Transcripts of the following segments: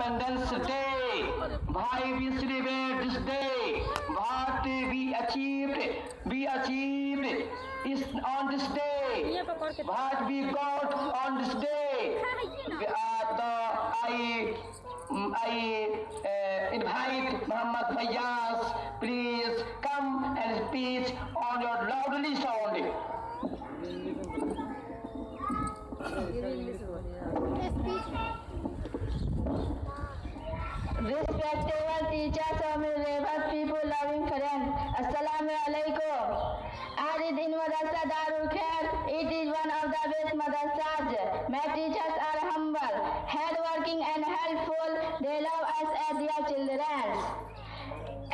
Independence Day. Why we celebrate this day? What we achieved is on this day. What we got on this day. I invite Muhammad Fayyaz. Please come and speak on your loudly sound. Respectable teachers और मेरे Revata people loving friends, Assalamu alaikum. आज दिन मदरसा दारुल खैर, it is one of the best madrasas. My teachers are humble, hardworking and helpful. They love us as their children,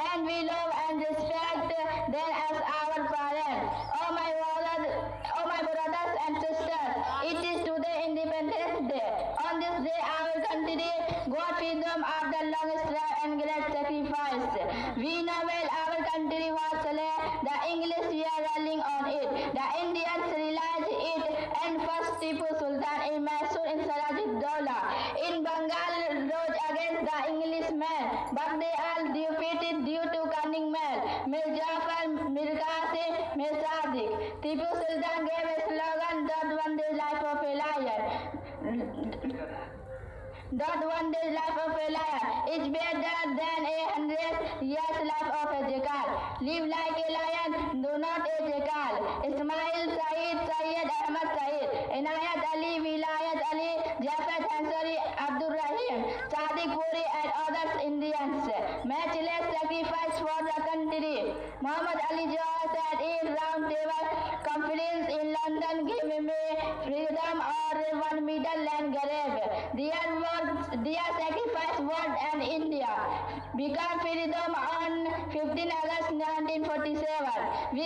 and we love and respect them as our parents. Oh my brothers and sisters, it is today Independence Day. On this day, our country got freedom after long strife and great sacrifice. We know well our country was slain. The English were ruling on it. The Indians realized it, and first Tipu Sultan in Mysore in Siraj-ud-Dawla in Bengal rose against the Englishmen, but they all defeated due to cunning men, Mir Jafar, Mir Qasim, Mir Sadiq. Tipu Sultan gave a slogan, "That one day life of a lion. That one day life of a lion is better than 100 years life of a jackal. Live like a lion, do not a jackal." Ismail Saeed, Syed Ahmad Saeed, Inayat Ali, Vilayat Ali, Jafar Ansari, Abdul Rahim, Sadiq Puri and others Indians. Matchless sacrifice for the country. Muhammad Ali Jawahar said in round table conference in London, "Give me freedom or one middle land grave." Their sacrifice world and India become freedom on 15 August 1947. We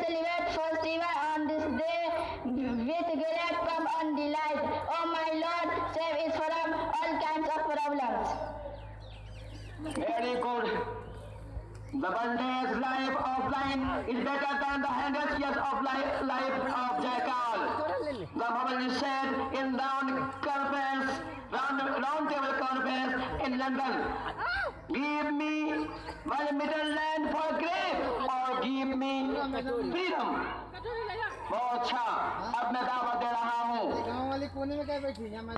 celebrate festival on this day with great pomp and delight. Oh my Lord, save us from all kinds of problems. Very good. The one day's life of lion is better than the 100 years of life of jackal. The Muhammad said in round table conference in London, "Give me one middle land for grave or give me freedom." बहुत अच्छा। अब मैं दावत दे रहा हूँ।